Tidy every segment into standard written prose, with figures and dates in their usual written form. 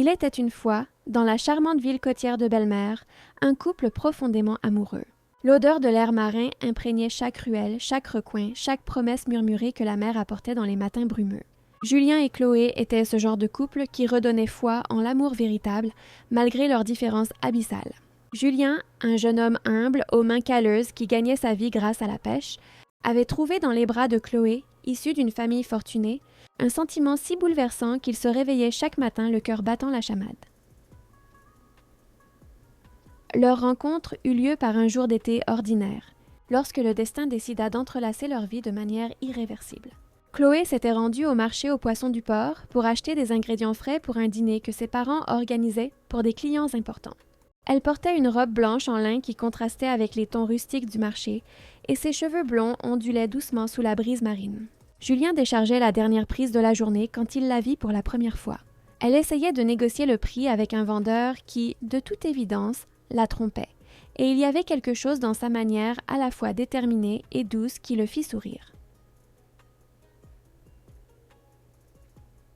Il était une fois, dans la charmante ville côtière de Belle-Mer, un couple profondément amoureux. L'odeur de l'air marin imprégnait chaque ruelle, chaque recoin, chaque promesse murmurée que la mer apportait dans les matins brumeux. Julien et Chloé étaient ce genre de couple qui redonnait foi en l'amour véritable, malgré leurs différences abyssales. Julien, un jeune homme humble, aux mains calleuses qui gagnait sa vie grâce à la pêche, avait trouvé dans les bras de Chloé, issue d'une famille fortunée, un sentiment si bouleversant qu'il se réveillait chaque matin le cœur battant la chamade. Leur rencontre eut lieu par un jour d'été ordinaire, lorsque le destin décida d'entrelacer leur vie de manière irréversible. Chloé s'était rendue au marché aux poissons du port pour acheter des ingrédients frais pour un dîner que ses parents organisaient pour des clients importants. Elle portait une robe blanche en lin qui contrastait avec les tons rustiques du marché, et ses cheveux blonds ondulaient doucement sous la brise marine. Julien déchargeait la dernière prise de la journée quand il la vit pour la première fois. Elle essayait de négocier le prix avec un vendeur qui, de toute évidence, la trompait, et il y avait quelque chose dans sa manière à la fois déterminée et douce qui le fit sourire.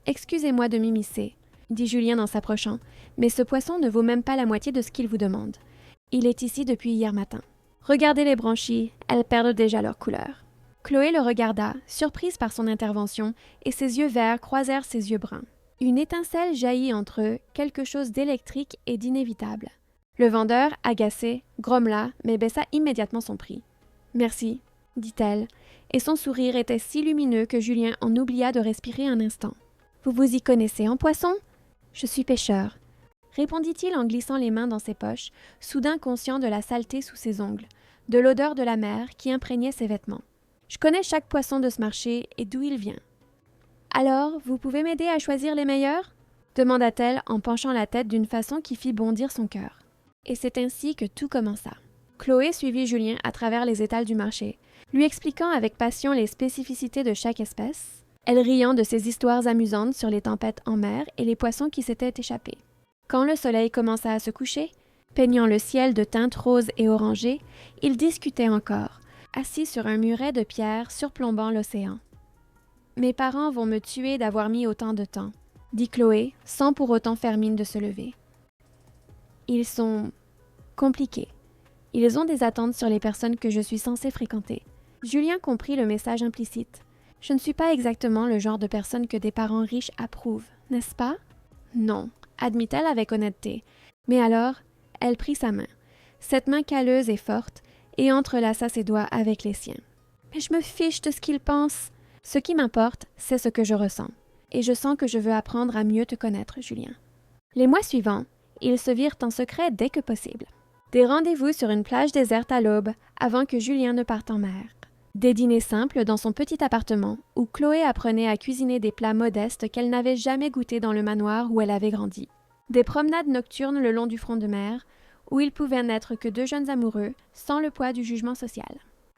« Excusez-moi de m'immiscer, » dit Julien en s'approchant, « mais ce poisson ne vaut même pas la moitié de ce qu'il vous demande. Il est ici depuis hier matin. Regardez les branchies, elles perdent déjà leur couleur. » Chloé le regarda, surprise par son intervention, et ses yeux verts croisèrent ses yeux bruns. Une étincelle jaillit entre eux, quelque chose d'électrique et d'inévitable. Le vendeur, agacé, grommela, mais baissa immédiatement son prix. « Merci, » dit-elle, et son sourire était si lumineux que Julien en oublia de respirer un instant. « Vous vous y connaissez en poisson ? Je suis pêcheur, » répondit-il en glissant les mains dans ses poches, soudain conscient de la saleté sous ses ongles, de l'odeur de la mer qui imprégnait ses vêtements. « Je connais chaque poisson de ce marché et d'où il vient. »« Alors, vous pouvez m'aider à choisir les meilleurs ?» demanda-t-elle en penchant la tête d'une façon qui fit bondir son cœur. Et c'est ainsi que tout commença. Chloé suivit Julien à travers les étals du marché, lui expliquant avec passion les spécificités de chaque espèce, elle riant de ses histoires amusantes sur les tempêtes en mer et les poissons qui s'étaient échappés. Quand le soleil commença à se coucher, peignant le ciel de teintes roses et orangées, ils discutaient encore, assis sur un muret de pierre surplombant l'océan. « Mes parents vont me tuer d'avoir mis autant de temps, » dit Chloé, sans pour autant faire mine de se lever. Ils sont compliqués. Ils ont des attentes sur les personnes que je suis censée fréquenter. Julien comprit le message implicite. Je ne suis pas exactement le genre de personne que des parents riches approuvent, n'est-ce pas? Non, admit-elle avec honnêteté. Mais alors, elle prit sa main, cette main calleuse et forte, et entrelaça ses doigts avec les siens. Mais je me fiche de ce qu'ils pensent. Ce qui m'importe, c'est ce que je ressens. Et je sens que je veux apprendre à mieux te connaître, Julien. Les mois suivants, ils se virent en secret dès que possible. Des rendez-vous sur une plage déserte à l'aube, avant que Julien ne parte en mer. Des dîners simples dans son petit appartement, où Chloé apprenait à cuisiner des plats modestes qu'elle n'avait jamais goûtés dans le manoir où elle avait grandi. Des promenades nocturnes le long du front de mer, où ils pouvaient n'être que deux jeunes amoureux, sans le poids du jugement social.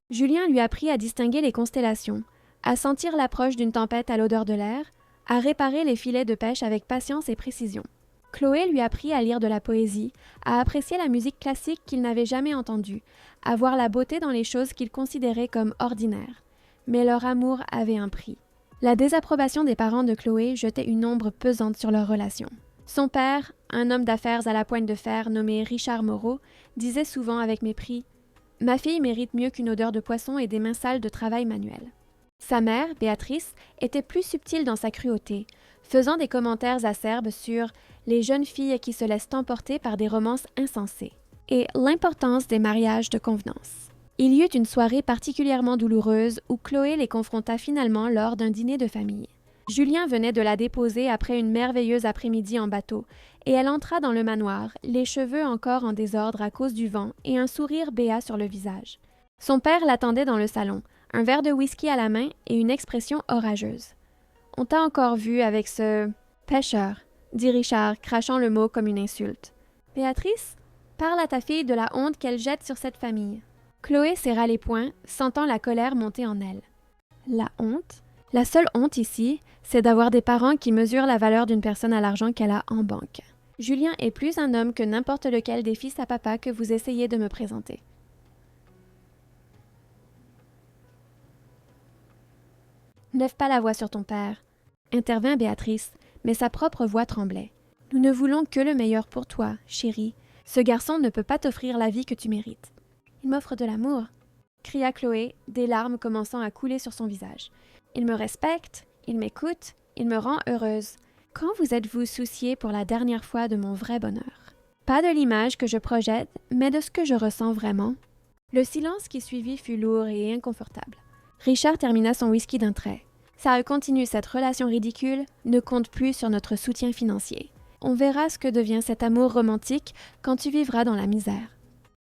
Julien lui apprit à distinguer les constellations, à sentir l'approche d'une tempête à l'odeur de l'air, à réparer les filets de pêche avec patience et précision. Chloé lui apprit à lire de la poésie, à apprécier la musique classique qu'il n'avait jamais entendue, à voir la beauté dans les choses qu'il considérait comme ordinaires. Mais leur amour avait un prix. La désapprobation des parents de Chloé jetait une ombre pesante sur leur relation. Son père, un homme d'affaires à la poigne de fer nommé Richard Moreau, disait souvent avec mépris « Ma fille mérite mieux qu'une odeur de poisson et des mains sales de travail manuel. » Sa mère, Béatrice, était plus subtile dans sa cruauté, faisant des commentaires acerbes sur les jeunes filles qui se laissent emporter par des romances insensées et l'importance des mariages de convenance. Il y eut une soirée particulièrement douloureuse où Chloé les confronta finalement lors d'un dîner de famille. Julien venait de la déposer après une merveilleuse après-midi en bateau, et elle entra dans le manoir, les cheveux encore en désordre à cause du vent et un sourire béat sur le visage. Son père l'attendait dans le salon, un verre de whisky à la main et une expression orageuse. « On t'a encore vu avec ce pêcheur », dit Richard, crachant le mot comme une insulte. « Béatrice, parle à ta fille de la honte qu'elle jette sur cette famille. » Chloé serra les poings, sentant la colère monter en elle. La honte? La seule honte ici, c'est d'avoir des parents qui mesurent la valeur d'une personne à l'argent qu'elle a en banque. Julien est plus un homme que n'importe lequel des fils à papa que vous essayez de me présenter. « Lève pas la voix sur ton père, » intervint Béatrice, mais sa propre voix tremblait. Nous ne voulons que le meilleur pour toi, chérie. Ce garçon ne peut pas t'offrir la vie que tu mérites. Il m'offre de l'amour, cria Chloé, des larmes commençant à couler sur son visage. Il me respecte, il m'écoute, il me rend heureuse. Quand vous êtes-vous soucié pour la dernière fois de mon vrai bonheur? Pas de l'image que je projette, mais de ce que je ressens vraiment. Le silence qui suivit fut lourd et inconfortable. Richard termina son whisky d'un trait. Ça continue, cette relation ridicule ne compte plus sur notre soutien financier. On verra ce que devient cet amour romantique quand tu vivras dans la misère.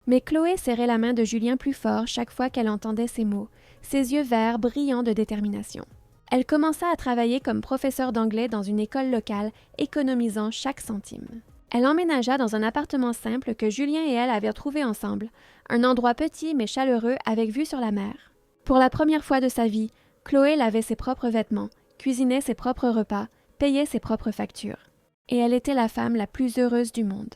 Mais Chloé serrait la main de Julien plus fort chaque fois qu'elle entendait ces mots, ses yeux verts brillants de détermination. Elle commença à travailler comme professeure d'anglais dans une école locale, économisant chaque centime. Elle emménagea dans un appartement simple que Julien et elle avaient trouvé ensemble, un endroit petit mais chaleureux avec vue sur la mer. Pour la première fois de sa vie, Chloé lavait ses propres vêtements, cuisinait ses propres repas, payait ses propres factures. Et elle était la femme la plus heureuse du monde.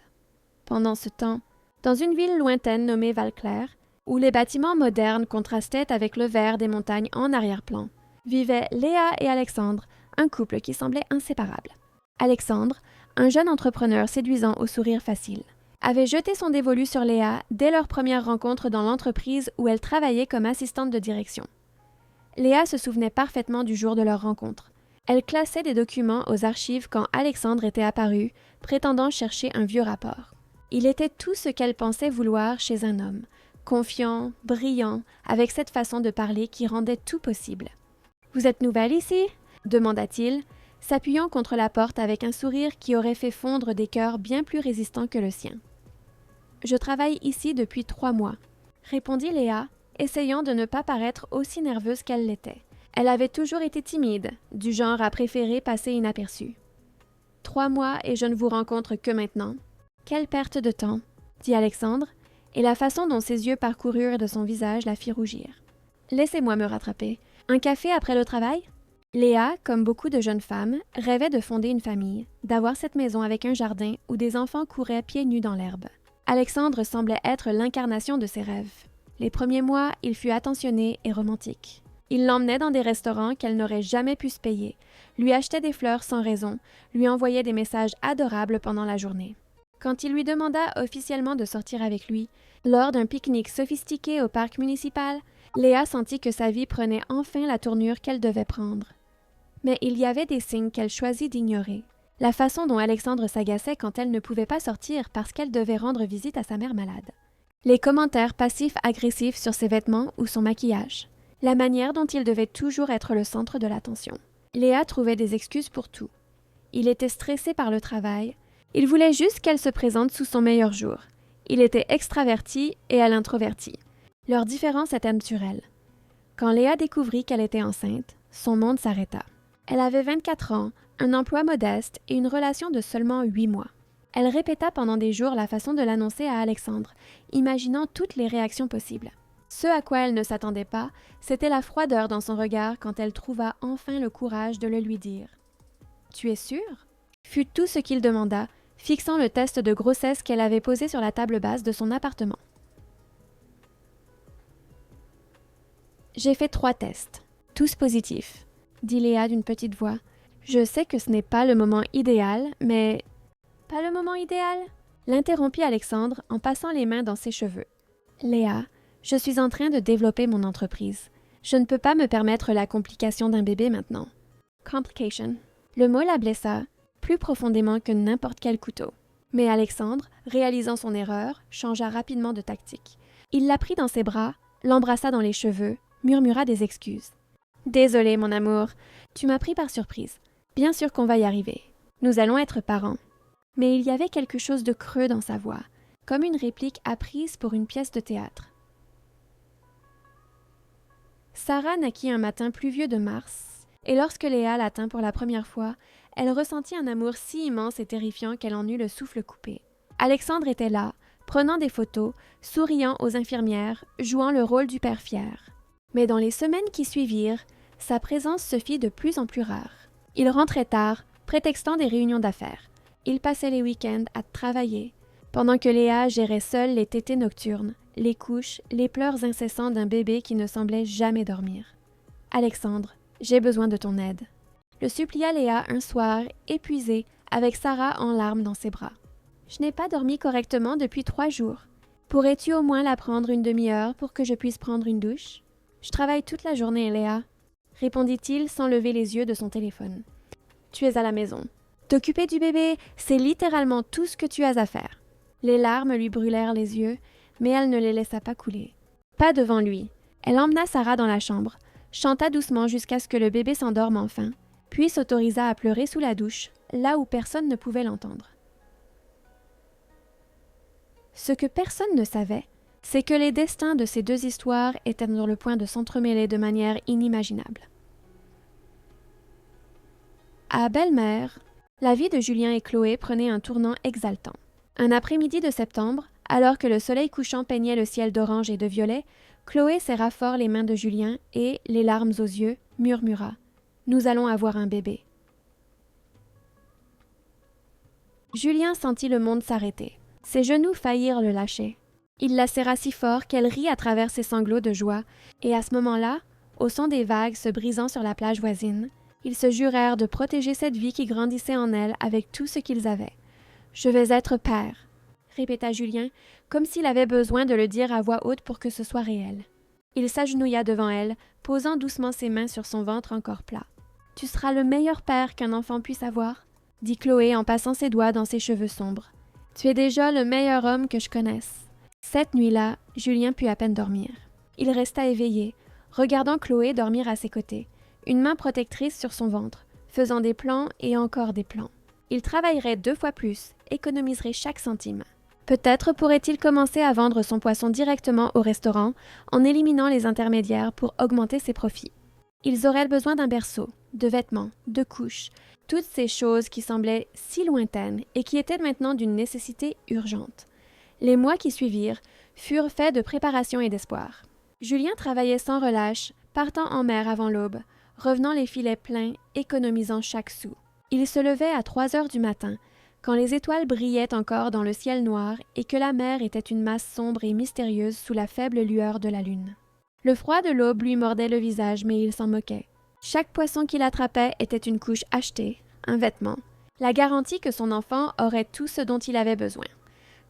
Pendant ce temps, dans une ville lointaine nommée Valclair, où les bâtiments modernes contrastaient avec le vert des montagnes en arrière-plan, vivaient Léa et Alexandre, un couple qui semblait inséparable. Alexandre, un jeune entrepreneur séduisant au sourire facile, avait jeté son dévolu sur Léa dès leur première rencontre dans l'entreprise où elle travaillait comme assistante de direction. Léa se souvenait parfaitement du jour de leur rencontre. Elle classait des documents aux archives quand Alexandre était apparu, prétendant chercher un vieux rapport. Il était tout ce qu'elle pensait vouloir chez un homme, confiant, brillant, avec cette façon de parler qui rendait tout possible. « Vous êtes nouvelle ici ?» demanda-t-il, s'appuyant contre la porte avec un sourire qui aurait fait fondre des cœurs bien plus résistants que le sien. « Je travaille ici depuis 3 mois, » répondit Léa, essayant de ne pas paraître aussi nerveuse qu'elle l'était. Elle avait toujours été timide, du genre à préférer passer inaperçue. « 3 mois et je ne vous rencontre que maintenant. »« Quelle perte de temps !» dit Alexandre, et la façon dont ses yeux parcoururent de son visage la fit rougir. « Laissez-moi me rattraper. Un café après le travail ?» Léa, comme beaucoup de jeunes femmes, rêvait de fonder une famille, d'avoir cette maison avec un jardin où des enfants couraient pieds nus dans l'herbe. Alexandre semblait être l'incarnation de ses rêves. Les premiers mois, il fut attentionné et romantique. Il l'emmenait dans des restaurants qu'elle n'aurait jamais pu se payer, lui achetait des fleurs sans raison, lui envoyait des messages adorables pendant la journée. Quand il lui demanda officiellement de sortir avec lui, lors d'un pique-nique sophistiqué au parc municipal, Léa sentit que sa vie prenait enfin la tournure qu'elle devait prendre. Mais il y avait des signes qu'elle choisit d'ignorer. La façon dont Alexandre s'agaçait quand elle ne pouvait pas sortir parce qu'elle devait rendre visite à sa mère malade. Les commentaires passifs-agressifs sur ses vêtements ou son maquillage. La manière dont il devait toujours être le centre de l'attention. Léa trouvait des excuses pour tout. Il était stressé par le travail. Il voulait juste qu'elle se présente sous son meilleur jour. Il était extraverti et elle introvertie. Leur différence était naturelle. Quand Léa découvrit qu'elle était enceinte, son monde s'arrêta. Elle avait 24 ans, un emploi modeste et une relation de seulement 8 mois. Elle répéta pendant des jours la façon de l'annoncer à Alexandre, imaginant toutes les réactions possibles. Ce à quoi elle ne s'attendait pas, c'était la froideur dans son regard quand elle trouva enfin le courage de le lui dire. « Tu es sûre ?» fut tout ce qu'il demanda, fixant le test de grossesse qu'elle avait posé sur la table basse de son appartement. « J'ai fait 3 tests, tous positifs, » dit Léa d'une petite voix. « Je sais que ce n'est pas le moment idéal, mais... » « Pas le moment idéal ?» l'interrompit Alexandre en passant les mains dans ses cheveux. « Léa, je suis en train de développer mon entreprise. Je ne peux pas me permettre la complication d'un bébé maintenant. » Complication. Le mot la blessa, plus profondément que n'importe quel couteau. Mais Alexandre, réalisant son erreur, changea rapidement de tactique. Il la prit dans ses bras, l'embrassa dans les cheveux, murmura des excuses. « Désolé, mon amour, tu m'as pris par surprise. Bien sûr qu'on va y arriver. Nous allons être parents. » Mais il y avait quelque chose de creux dans sa voix, comme une réplique apprise pour une pièce de théâtre. Sarah naquit un matin pluvieux de mars, et lorsque Léa la tint pour la première fois, elle ressentit un amour si immense et terrifiant qu'elle en eut le souffle coupé. Alexandre était là, prenant des photos, souriant aux infirmières, jouant le rôle du père fier. Mais dans les semaines qui suivirent, sa présence se fit de plus en plus rare. Il rentrait tard, prétextant des réunions d'affaires. Il passait les week-ends à travailler, pendant que Léa gérait seule les tétées nocturnes, les couches, les pleurs incessants d'un bébé qui ne semblait jamais dormir. « Alexandre, j'ai besoin de ton aide. » Le supplia Léa un soir, épuisée, avec Sarah en larmes dans ses bras. « Je n'ai pas dormi correctement depuis 3 jours. Pourrais-tu au moins la prendre une demi-heure pour que je puisse prendre une douche? Je travaille toute la journée, Léa, répondit-il sans lever les yeux de son téléphone. Tu es à la maison. T'occuper du bébé, c'est littéralement tout ce que tu as à faire. Les larmes lui brûlèrent les yeux, mais elle ne les laissa pas couler. Pas devant lui. Elle emmena Sarah dans la chambre, chanta doucement jusqu'à ce que le bébé s'endorme enfin, puis s'autorisa à pleurer sous la douche, là où personne ne pouvait l'entendre. Ce que personne ne savait, c'est que les destins de ces 2 histoires étaient sur le point de s'entremêler de manière inimaginable. À Belle-Mère, la vie de Julien et Chloé prenait un tournant exaltant. Un après-midi de septembre, alors que le soleil couchant peignait le ciel d'orange et de violet, Chloé serra fort les mains de Julien et, les larmes aux yeux, murmura « Nous allons avoir un bébé ». Julien sentit le monde s'arrêter. Ses genoux faillirent le lâcher. Il la serra si fort qu'elle rit à travers ses sanglots de joie, et à ce moment-là, au son des vagues se brisant sur la plage voisine, ils se jurèrent de protéger cette vie qui grandissait en elle avec tout ce qu'ils avaient. « Je vais être père », répéta Julien, comme s'il avait besoin de le dire à voix haute pour que ce soit réel. Il s'agenouilla devant elle, posant doucement ses mains sur son ventre encore plat. « Tu seras le meilleur père qu'un enfant puisse avoir », dit Chloé en passant ses doigts dans ses cheveux sombres. « Tu es déjà le meilleur homme que je connaisse. » Cette nuit-là, Julien put à peine dormir. Il resta éveillé, regardant Chloé dormir à ses côtés, une main protectrice sur son ventre, faisant des plans et encore des plans. Il travaillerait 2 fois plus, économiserait chaque centime. Peut-être pourrait-il commencer à vendre son poisson directement au restaurant en éliminant les intermédiaires pour augmenter ses profits. Ils auraient besoin d'un berceau, de vêtements, de couches, toutes ces choses qui semblaient si lointaines et qui étaient maintenant d'une nécessité urgente. Les mois qui suivirent furent faits de préparation et d'espoir. Julien travaillait sans relâche, partant en mer avant l'aube, revenant les filets pleins, économisant chaque sou. Il se levait à 3 heures du matin, quand les étoiles brillaient encore dans le ciel noir et que la mer était une masse sombre et mystérieuse sous la faible lueur de la lune. Le froid de l'aube lui mordait le visage, mais il s'en moquait. Chaque poisson qu'il attrapait était une couche achetée, un vêtement, la garantie que son enfant aurait tout ce dont il avait besoin.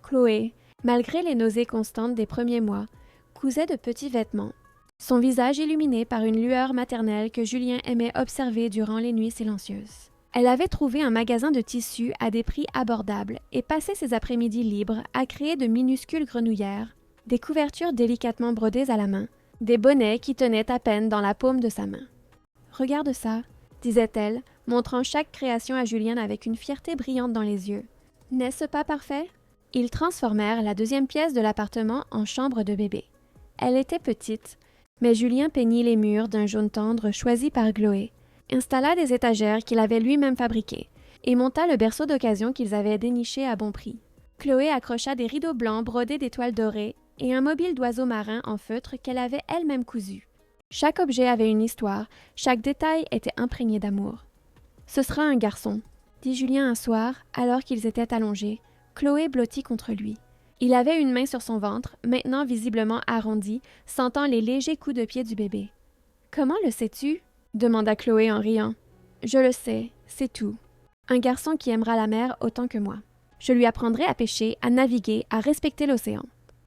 Chloé, malgré les nausées constantes des premiers mois, cousait de petits vêtements, son visage illuminé par une lueur maternelle que Julien aimait observer durant les nuits silencieuses. Elle avait trouvé un magasin de tissus à des prix abordables et passait ses après-midi libres à créer de minuscules grenouillères, des couvertures délicatement brodées à la main, des bonnets qui tenaient à peine dans la paume de sa main. « Regarde ça », disait-elle, montrant chaque création à Julien avec une fierté brillante dans les yeux. « N'est-ce pas parfait ?» Ils transformèrent la 2e pièce de l'appartement en chambre de bébé. Elle était petite, mais Julien peignit les murs d'un jaune tendre choisi par Chloé, installa des étagères qu'il avait lui-même fabriquées et monta le berceau d'occasion qu'ils avaient déniché à bon prix. Chloé accrocha des rideaux blancs brodés d'étoiles dorées et un mobile d'oiseaux marins en feutre qu'elle avait elle-même cousu. Chaque objet avait une histoire, chaque détail était imprégné d'amour. « Ce sera un garçon », dit Julien un soir, alors qu'ils étaient allongés, Chloé blottie contre lui. Il avait une main sur son ventre, maintenant visiblement arrondie, sentant les légers coups de pied du bébé. « Comment le sais-tu » demanda Chloé en riant. « Je le sais, c'est tout. Un garçon qui aimera la mer autant que moi. Je lui apprendrai à pêcher, à naviguer, à respecter l'océan. »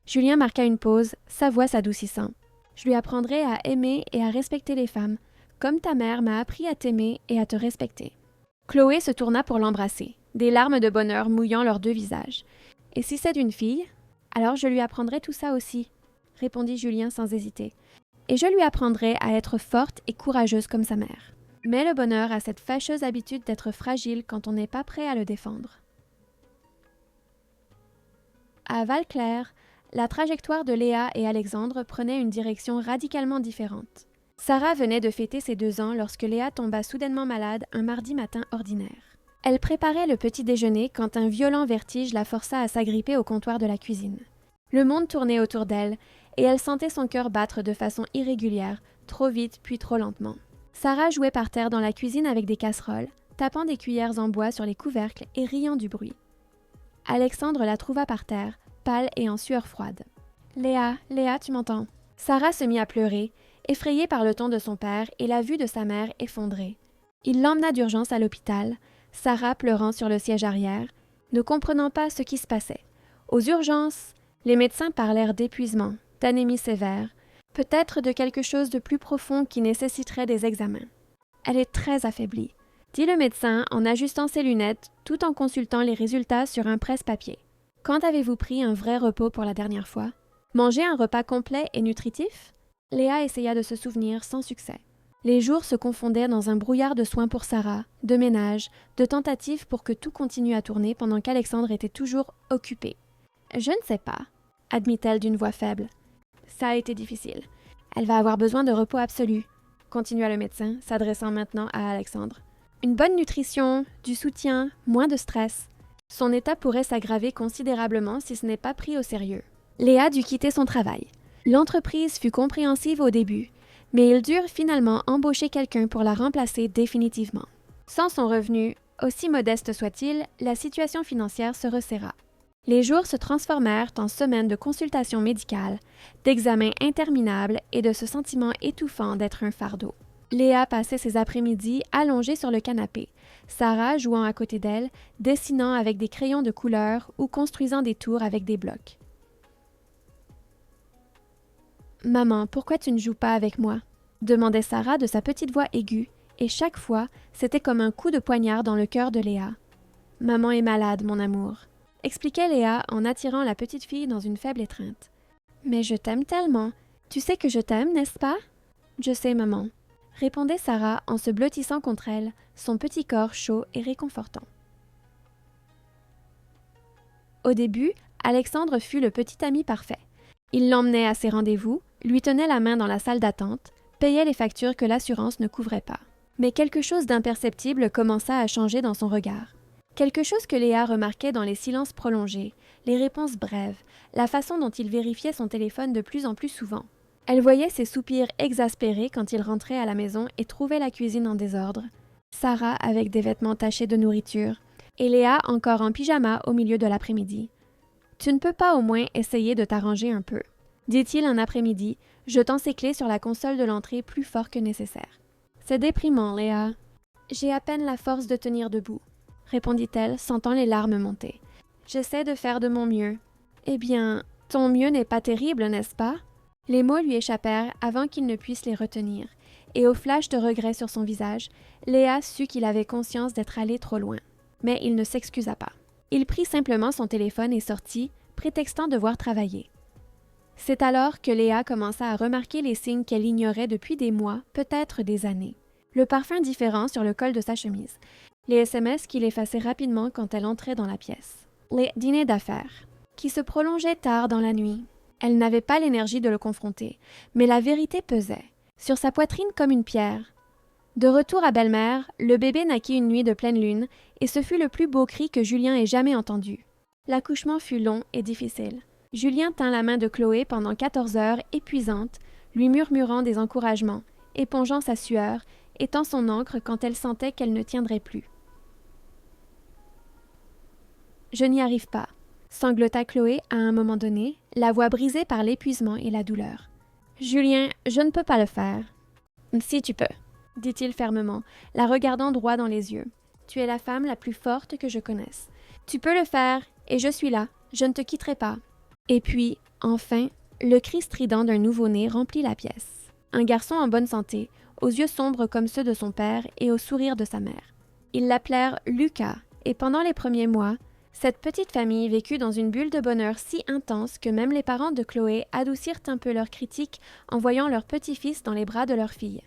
Julien marqua une pause, sa voix s'adoucissant. « Je lui apprendrai à aimer et à respecter les femmes, comme ta mère m'a appris à t'aimer et à te respecter. » Chloé se tourna pour l'embrasser, des larmes de bonheur mouillant leurs 2 visages. « Et si c'est une fille, alors je lui apprendrai tout ça aussi, » répondit Julien sans hésiter. « Et je lui apprendrai à être forte et courageuse comme sa mère. » Mais le bonheur a cette fâcheuse habitude d'être fragile quand on n'est pas prêt à le défendre. À Val-Clair, la trajectoire de Léa et Alexandre prenait une direction radicalement différente. Sarah venait de fêter ses 2 ans lorsque Léa tomba soudainement malade un mardi matin ordinaire. Elle préparait le petit déjeuner quand un violent vertige la força à s'agripper au comptoir de la cuisine. Le monde tournait autour d'elle, et elle sentait son cœur battre de façon irrégulière, trop vite puis trop lentement. Sarah jouait par terre dans la cuisine avec des casseroles, tapant des cuillères en bois sur les couvercles et riant du bruit. Alexandre la trouva par terre, pâle et en sueur froide. « Léa, Léa, tu m'entends ?» Sarah se mit à pleurer, effrayée par le ton de son père et la vue de sa mère effondrée. Il l'emmena d'urgence à l'hôpital, Sarah pleurant sur le siège arrière, ne comprenant pas ce qui se passait. Aux urgences, les médecins parlèrent d'épuisement, d'anémie sévère, peut-être de quelque chose de plus profond qui nécessiterait des examens. Elle est très affaiblie, dit le médecin en ajustant ses lunettes tout en consultant les résultats sur un presse-papier. Quand avez-vous pris un vrai repos pour la dernière fois? Mangé un repas complet et nutritif? Léa essaya de se souvenir sans succès. Les jours se confondaient dans un brouillard de soins pour Sarah, de ménage, de tentatives pour que tout continue à tourner pendant qu'Alexandre était toujours occupé. « Je ne sais pas », admit-elle d'une voix faible. « Ça a été difficile. Elle va avoir besoin de repos absolu », continua le médecin, s'adressant maintenant à Alexandre. « Une bonne nutrition, du soutien, moins de stress. Son état pourrait s'aggraver considérablement si ce n'est pas pris au sérieux. » Léa dut quitter son travail. L'entreprise fut compréhensive au début, mais ils durent finalement embaucher quelqu'un pour la remplacer définitivement. Sans son revenu, aussi modeste soit-il, la situation financière se resserra. Les jours se transformèrent en semaines de consultations médicales, d'examens interminables et de ce sentiment étouffant d'être un fardeau. Léa passait ses après-midi allongée sur le canapé, Sarah jouant à côté d'elle, dessinant avec des crayons de couleur ou construisant des tours avec des blocs. « Maman, pourquoi tu ne joues pas avec moi ?» demandait Sarah de sa petite voix aiguë, et chaque fois, c'était comme un coup de poignard dans le cœur de Léa. « Maman est malade, mon amour », expliquait Léa en attirant la petite fille dans une faible étreinte. « Mais je t'aime tellement. Tu sais que je t'aime, n'est-ce pas? »« Je sais, maman, » répondait Sarah en se blottissant contre elle, son petit corps chaud et réconfortant. Au début, Alexandre fut le petit ami parfait. Il l'emmenait à ses rendez-vous, lui tenait la main dans la salle d'attente, payait les factures que l'assurance ne couvrait pas. Mais quelque chose d'imperceptible commença à changer dans son regard. Quelque chose que Léa remarquait dans les silences prolongés, les réponses brèves, la façon dont il vérifiait son téléphone de plus en plus souvent. Elle voyait ses soupirs exaspérés quand il rentrait à la maison et trouvait la cuisine en désordre, Sarah avec des vêtements tachés de nourriture, et Léa encore en pyjama au milieu de l'après-midi. « Tu ne peux pas au moins essayer de t'arranger un peu ?» dit-il un après-midi, jetant ses clés sur la console de l'entrée plus fort que nécessaire. « C'est déprimant, Léa. J'ai à peine la force de tenir debout, » répondit-elle, sentant les larmes monter. « J'essaie de faire de mon mieux. »« Eh bien, ton mieux n'est pas terrible, n'est-ce pas ?» Les mots lui échappèrent avant qu'il ne puisse les retenir, et au flash de regret sur son visage, Léa sut qu'il avait conscience d'être allé trop loin. Mais il ne s'excusa pas. Il prit simplement son téléphone et sortit, prétextant devoir travailler. C'est alors que Léa commença à remarquer les signes qu'elle ignorait depuis des mois, peut-être des années. Le parfum différent sur le col de sa chemise, les SMS qu'il effaçait rapidement quand elle entrait dans la pièce, les dîners d'affaires, qui se prolongeaient tard dans la nuit. Elle n'avait pas l'énergie de le confronter, mais la vérité pesait, sur sa poitrine comme une pierre. De retour à belle-mère, le bébé naquit une nuit de pleine lune, et ce fut le plus beau cri que Julien ait jamais entendu. L'accouchement fut long et difficile. Julien tint la main de Chloé pendant 14 heures épuisantes, lui murmurant des encouragements, épongeant sa sueur, étant son encre quand elle sentait qu'elle ne tiendrait plus. « Je n'y arrive pas », sanglota Chloé à un moment donné, la voix brisée par l'épuisement et la douleur. « Julien, je ne peux pas le faire. »« Si tu peux, » dit-il fermement, la regardant droit dans les yeux. « Tu es la femme la plus forte que je connaisse. Tu peux le faire, et je suis là, je ne te quitterai pas. » Et puis, enfin, le cri strident d'un nouveau-né remplit la pièce. Un garçon en bonne santé, aux yeux sombres comme ceux de son père et au sourire de sa mère. Ils l'appelèrent Lucas, et pendant les premiers mois, cette petite famille vécut dans une bulle de bonheur si intense que même les parents de Chloé adoucirent un peu leurs critiques en voyant leur petit-fils dans les bras de leur fille.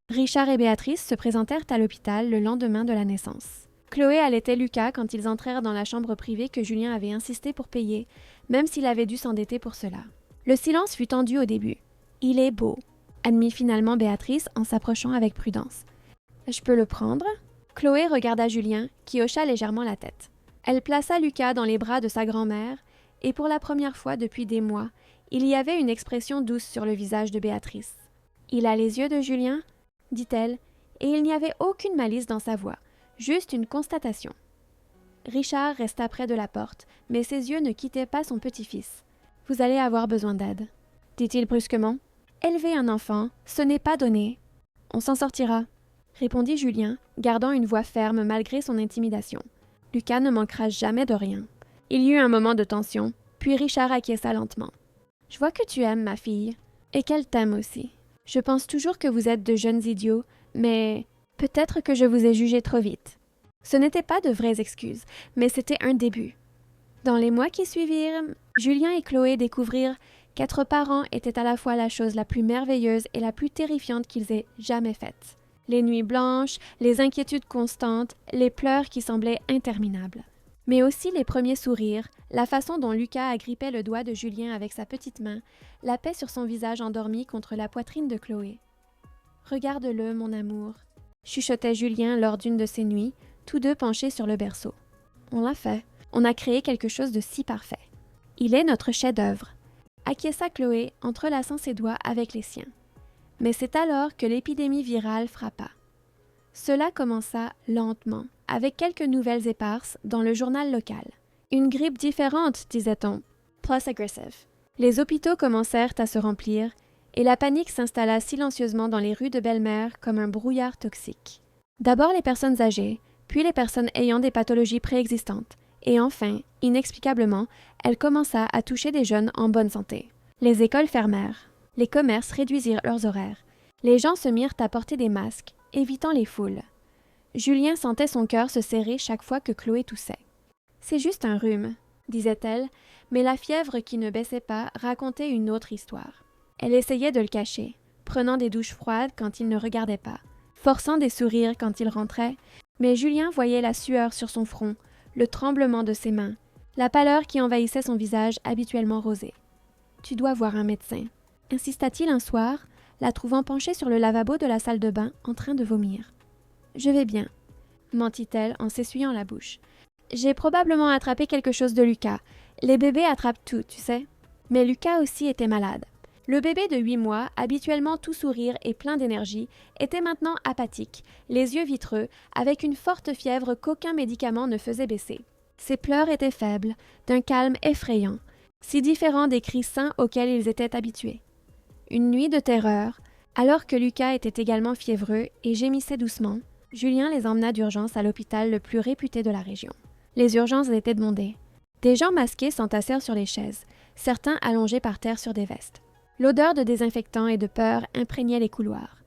Richard et Béatrice se présentèrent à l'hôpital le lendemain de la naissance. Chloé allaitait Lucas quand ils entrèrent dans la chambre privée que Julien avait insisté pour payer, même s'il avait dû s'endetter pour cela. Le silence fut tendu au début. « Il est beau », admit finalement Béatrice en s'approchant avec prudence. « Je peux le prendre ?» Chloé regarda Julien, qui hocha légèrement la tête. Elle plaça Lucas dans les bras de sa grand-mère, et pour la première fois depuis des mois, il y avait une expression douce sur le visage de Béatrice. « Il a les yeux de Julien ?» dit-elle, et il n'y avait aucune malice dans sa voix, juste une constatation. Richard resta près de la porte, mais ses yeux ne quittaient pas son petit-fils. « Vous allez avoir besoin d'aide, » dit-il brusquement. « Élever un enfant, ce n'est pas donné. On s'en sortira. » répondit Julien, gardant une voix ferme malgré son intimidation. Lucas ne manquera jamais de rien. Il y eut un moment de tension, puis Richard acquiesça lentement. « Je vois que tu aimes ma fille, et qu'elle t'aime aussi. Je pense toujours que vous êtes de jeunes idiots, mais peut-être que je vous ai jugé trop vite. » Ce n'étaient pas de vraies excuses, mais c'était un début. Dans les mois qui suivirent, Julien et Chloé découvrirent qu'être parents était à la fois la chose la plus merveilleuse et la plus terrifiante qu'ils aient jamais faite. Les nuits blanches, les inquiétudes constantes, les pleurs qui semblaient interminables. Mais aussi les premiers sourires, la façon dont Lucas agrippait le doigt de Julien avec sa petite main, la paix sur son visage endormi contre la poitrine de Chloé. « Regarde-le, mon amour », chuchotait Julien lors d'une de ces nuits, tous deux penchés sur le berceau. « On l'a fait. On a créé quelque chose de si parfait. Il est notre chef-d'œuvre. » acquiesça Chloé, entrelaçant ses doigts avec les siens. Mais c'est alors que l'épidémie virale frappa. Cela commença lentement, avec quelques nouvelles éparses dans le journal local. Une grippe différente, disait-on, plus aggressive. Les hôpitaux commencèrent à se remplir, et la panique s'installa silencieusement dans les rues de Belle-Mère comme un brouillard toxique. D'abord les personnes âgées, puis les personnes ayant des pathologies préexistantes, et enfin, inexplicablement, elle commença à toucher des jeunes en bonne santé. Les écoles fermèrent, les commerces réduisirent leurs horaires, les gens se mirent à porter des masques, évitant les foules. Julien sentait son cœur se serrer chaque fois que Chloé toussait. « C'est juste un rhume », disait-elle, mais la fièvre qui ne baissait pas racontait une autre histoire. Elle essayait de le cacher, prenant des douches froides quand il ne regardait pas, forçant des sourires quand il rentrait, mais Julien voyait la sueur sur son front, le tremblement de ses mains, la pâleur qui envahissait son visage habituellement rosé. « Tu dois voir un médecin », insista-t-il un soir, la trouvant penchée sur le lavabo de la salle de bain en train de vomir. « Je vais bien », mentit-elle en s'essuyant la bouche. « J'ai probablement attrapé quelque chose de Lucas. Les bébés attrapent tout, tu sais. » Mais Lucas aussi était malade. Le bébé de 8 mois, habituellement tout sourire et plein d'énergie, était maintenant apathique, les yeux vitreux, avec une forte fièvre qu'aucun médicament ne faisait baisser. Ses pleurs étaient faibles, d'un calme effrayant, si différent des cris sains auxquels ils étaient habitués. Une nuit de terreur, alors que Lucas était également fiévreux et gémissait doucement, Julien les emmena d'urgence à l'hôpital le plus réputé de la région. Les urgences étaient bondées. Des gens masqués s'entassèrent sur les chaises, certains allongés par terre sur des vestes. L'odeur de désinfectant et de peur imprégnait les couloirs.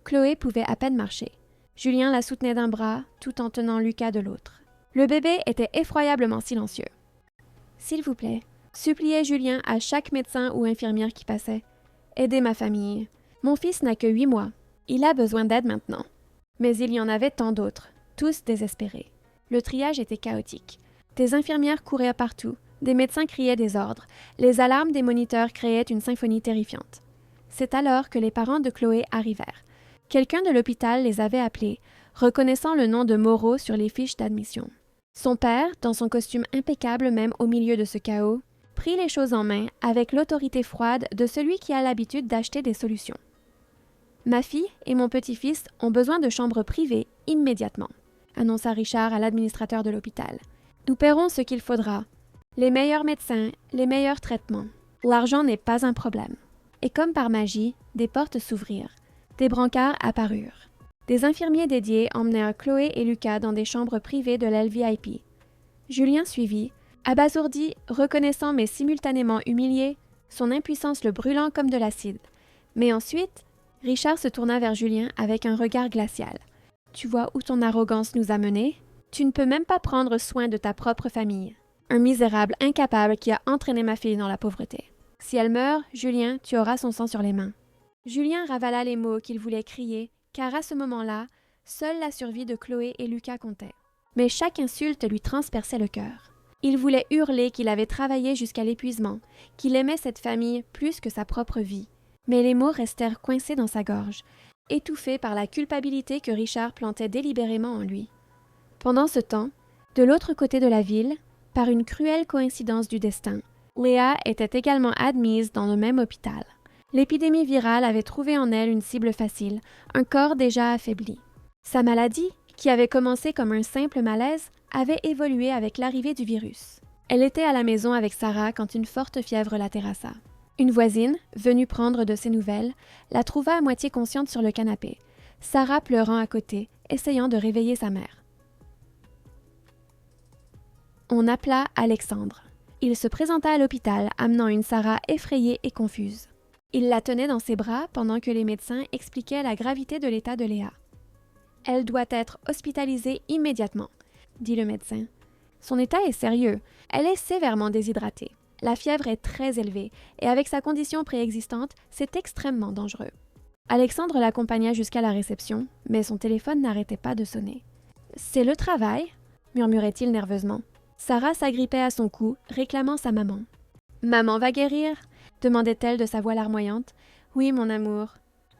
Chloé pouvait à peine marcher. Julien la soutenait d'un bras, tout en tenant Lucas de l'autre. Le bébé était effroyablement silencieux. « S'il vous plaît », suppliait Julien à chaque médecin ou infirmière qui passait. « Aidez ma famille. Mon fils n'a que 8 mois. Il a besoin d'aide maintenant. » Mais il y en avait tant d'autres, tous désespérés. Le triage était chaotique. Des infirmières couraient partout, des médecins criaient des ordres, les alarmes des moniteurs créaient une symphonie terrifiante. C'est alors que les parents de Chloé arrivèrent. Quelqu'un de l'hôpital les avait appelés, reconnaissant le nom de Moreau sur les fiches d'admission. Son père, dans son costume impeccable même au milieu de ce chaos, prit les choses en main avec l'autorité froide de celui qui a l'habitude d'acheter des solutions. « Ma fille et mon petit-fils ont besoin de chambres privées immédiatement », annonça Richard à l'administrateur de l'hôpital. « Nous paierons ce qu'il faudra. Les meilleurs médecins, les meilleurs traitements. L'argent n'est pas un problème. » Et comme par magie, des portes s'ouvrirent. Des brancards apparurent. Des infirmiers dédiés emmenèrent Chloé et Lucas dans des chambres privées de l'aile VIP. Julien suivit, abasourdi, reconnaissant mais simultanément humilié, son impuissance le brûlant comme de l'acide. Mais ensuite, Richard se tourna vers Julien avec un regard glacial. « Tu vois où ton arrogance nous a menés? Tu ne peux même pas prendre soin de ta propre famille. Un misérable incapable qui a entraîné ma fille dans la pauvreté. Si elle meurt, Julien, tu auras son sang sur les mains. » Julien ravala les mots qu'il voulait crier, car à ce moment-là, seule la survie de Chloé et Lucas comptait. Mais chaque insulte lui transperçait le cœur. Il voulait hurler qu'il avait travaillé jusqu'à l'épuisement, qu'il aimait cette famille plus que sa propre vie. Mais les mots restèrent coincés dans sa gorge, étouffés par la culpabilité que Richard plantait délibérément en lui. Pendant ce temps, de l'autre côté de la ville, par une cruelle coïncidence du destin, Léa était également admise dans le même hôpital. L'épidémie virale avait trouvé en elle une cible facile, un corps déjà affaibli. Sa maladie, qui avait commencé comme un simple malaise, avait évolué avec l'arrivée du virus. Elle était à la maison avec Sarah quand une forte fièvre la terrassa. Une voisine, venue prendre de ses nouvelles, la trouva à moitié consciente sur le canapé. Sarah pleurant à côté, essayant de réveiller sa mère. On appela Alexandre. Il se présenta à l'hôpital, amenant une Sarah effrayée et confuse. Il la tenait dans ses bras pendant que les médecins expliquaient la gravité de l'état de Léa. « Elle doit être hospitalisée immédiatement », dit le médecin. « Son état est sérieux. Elle est sévèrement déshydratée. La fièvre est très élevée et avec sa condition préexistante, c'est extrêmement dangereux. » Alexandre l'accompagna jusqu'à la réception, mais son téléphone n'arrêtait pas de sonner. « C'est le travail ?» murmurait-il nerveusement. Sarah s'agrippait à son cou, réclamant sa maman. « Maman va guérir ?» demandait-elle de sa voix larmoyante. « Oui, mon amour »,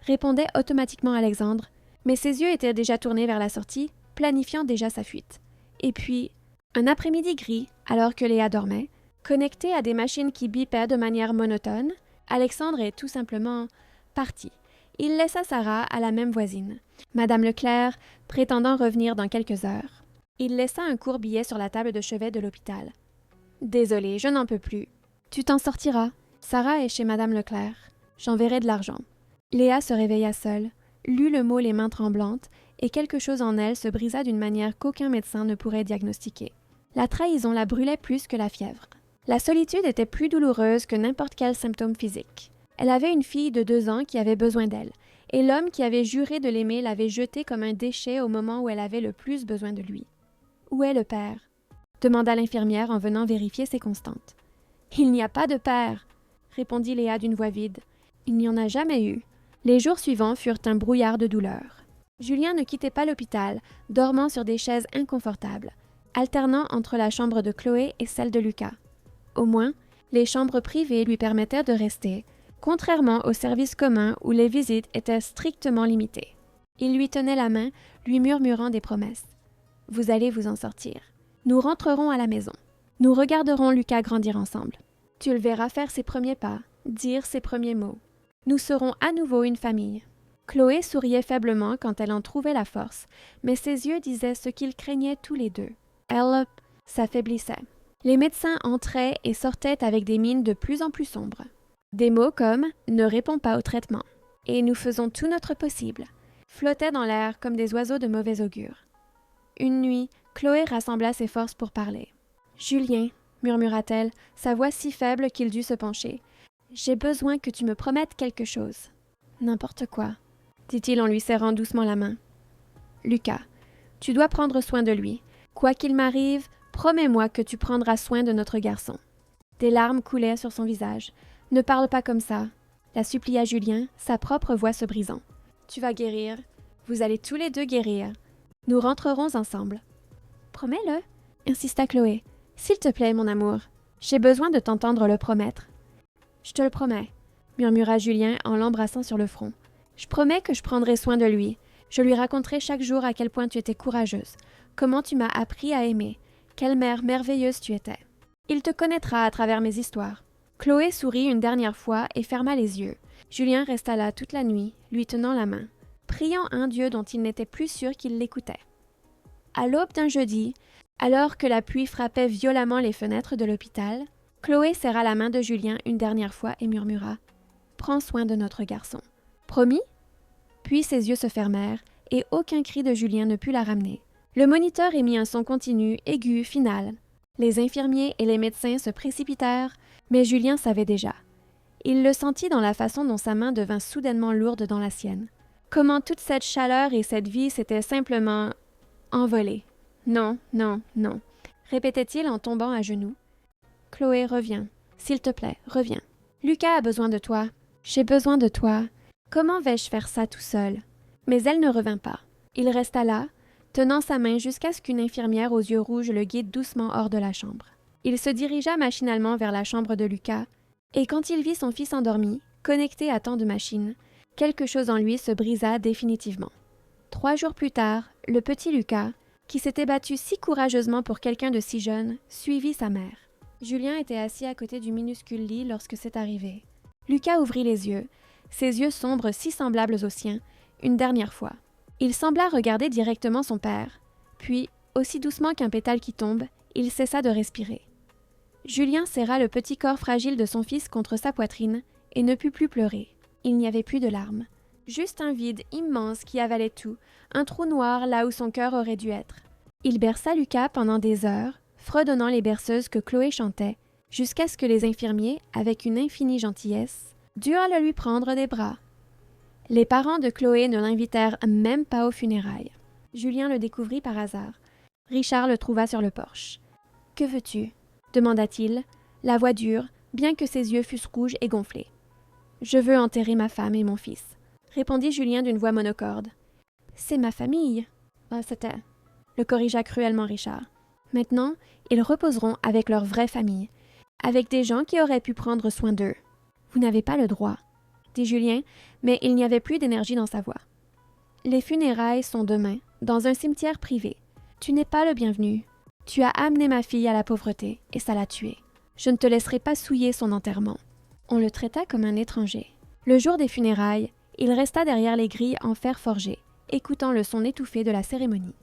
répondait automatiquement Alexandre, mais ses yeux étaient déjà tournés vers la sortie, planifiant déjà sa fuite. Et puis, un après-midi gris, alors que Léa dormait, connecté à des machines qui bipaient de manière monotone, Alexandre est tout simplement parti. Il laissa Sarah à la même voisine, Madame Leclerc, prétendant revenir dans quelques heures. Il laissa un court billet sur la table de chevet de l'hôpital. « Désolé, je n'en peux plus. Tu t'en sortiras. Sarah est chez Madame Leclerc. J'enverrai de l'argent. » Léa se réveilla seule, lut le mot les mains tremblantes, et quelque chose en elle se brisa d'une manière qu'aucun médecin ne pourrait diagnostiquer. La trahison la brûlait plus que la fièvre. La solitude était plus douloureuse que n'importe quel symptôme physique. Elle avait une fille de 2 ans qui avait besoin d'elle, et l'homme qui avait juré de l'aimer l'avait jetée comme un déchet au moment où elle avait le plus besoin de lui. « Où est le père ?» demanda l'infirmière en venant vérifier ses constantes. « Il n'y a pas de père !» répondit Léa d'une voix vide. « Il n'y en a jamais eu. » Les jours suivants furent un brouillard de douleur. Julien ne quittait pas l'hôpital, dormant sur des chaises inconfortables, alternant entre la chambre de Chloé et celle de Lucas. Au moins, les chambres privées lui permettaient de rester, contrairement aux services communs où les visites étaient strictement limitées. Il lui tenait la main, lui murmurant des promesses. « Vous allez vous en sortir. Nous rentrerons à la maison. Nous regarderons Lucas grandir ensemble. Tu le verras faire ses premiers pas, dire ses premiers mots. Nous serons à nouveau une famille. » Chloé souriait faiblement quand elle en trouvait la force, mais ses yeux disaient ce qu'ils craignaient tous les deux. Elle s'affaiblissait. Les médecins entraient et sortaient avec des mines de plus en plus sombres. Des mots comme « ne réponds pas au traitement » et « nous faisons tout notre possible » flottaient dans l'air comme des oiseaux de mauvais augure. Une nuit, Chloé rassembla ses forces pour parler. « Julien, » murmura-t-elle, sa voix si faible qu'il dut se pencher, « j'ai besoin que tu me promettes quelque chose. »« N'importe quoi, » dit-il en lui serrant doucement la main. « Lucas, tu dois prendre soin de lui. Quoi qu'il m'arrive, promets-moi que tu prendras soin de notre garçon. » Des larmes coulaient sur son visage. « Ne parle pas comme ça, » la supplia Julien, sa propre voix se brisant. « Tu vas guérir. Vous allez tous les deux guérir. Nous rentrerons ensemble. »« Promets-le, » insista Chloé. « S'il te plaît, mon amour, j'ai besoin de t'entendre le promettre. »« Je te le promets, » murmura Julien en l'embrassant sur le front. « Je promets que je prendrai soin de lui. Je lui raconterai chaque jour à quel point tu étais courageuse, comment tu m'as appris à aimer, quelle mère merveilleuse tu étais. Il te connaîtra à travers mes histoires. » Chloé sourit une dernière fois et ferma les yeux. Julien resta là toute la nuit, lui tenant la main, priant un Dieu dont il n'était plus sûr qu'il l'écoutait. À l'aube d'un jeudi, alors que la pluie frappait violemment les fenêtres de l'hôpital, Chloé serra la main de Julien une dernière fois et murmura « Prends soin de notre garçon. » « Promis ?» Puis ses yeux se fermèrent et aucun cri de Julien ne put la ramener. Le moniteur émit un son continu, aigu, final. Les infirmiers et les médecins se précipitèrent, mais Julien savait déjà. Il le sentit dans la façon dont sa main devint soudainement lourde dans la sienne. Comment toute cette chaleur et cette vie s'étaient simplement envolées. « Non, non, non », répétait-il en tombant à genoux. « Chloé, reviens. S'il te plaît, reviens. Lucas a besoin de toi. J'ai besoin de toi. Comment vais-je faire ça tout seul ?» Mais elle ne revint pas. Il resta là, tenant sa main jusqu'à ce qu'une infirmière aux yeux rouges le guide doucement hors de la chambre. Il se dirigea machinalement vers la chambre de Lucas, et quand il vit son fils endormi, connecté à tant de machines, quelque chose en lui se brisa définitivement. 3 jours plus tard, le petit Lucas, qui s'était battu si courageusement pour quelqu'un de si jeune, suivit sa mère. Julien était assis à côté du minuscule lit lorsque c'est arrivé. Lucas ouvrit les yeux, ses yeux sombres si semblables aux siens, une dernière fois. Il sembla regarder directement son père, puis, aussi doucement qu'un pétale qui tombe, il cessa de respirer. Julien serra le petit corps fragile de son fils contre sa poitrine et ne put plus pleurer. Il n'y avait plus de larmes. Juste un vide immense qui avalait tout, un trou noir là où son cœur aurait dû être. Il berça Lucas pendant des heures, fredonnant les berceuses que Chloé chantait, jusqu'à ce que les infirmiers, avec une infinie gentillesse, durent le lui prendre des bras. Les parents de Chloé ne l'invitèrent même pas aux funérailles. Julien le découvrit par hasard. Richard le trouva sur le porche. « Que veux-tu » demanda-t-il, la voix dure, bien que ses yeux fussent rouges et gonflés. « Je veux enterrer ma femme et mon fils » répondit Julien d'une voix monocorde. « C'est ma famille. » C'était, le corrigea cruellement Richard. Maintenant, ils reposeront avec leur vraie famille, avec des gens qui auraient pu prendre soin d'eux. Vous n'avez pas le droit, dit Julien, mais il n'y avait plus d'énergie dans sa voix. Les funérailles sont demain, dans un cimetière privé. Tu n'es pas le bienvenu. Tu as amené ma fille à la pauvreté, et ça l'a tuée. Je ne te laisserai pas souiller son enterrement. On le traita comme un étranger. Le jour des funérailles, il resta derrière les grilles en fer forgé, écoutant le son étouffé de la cérémonie.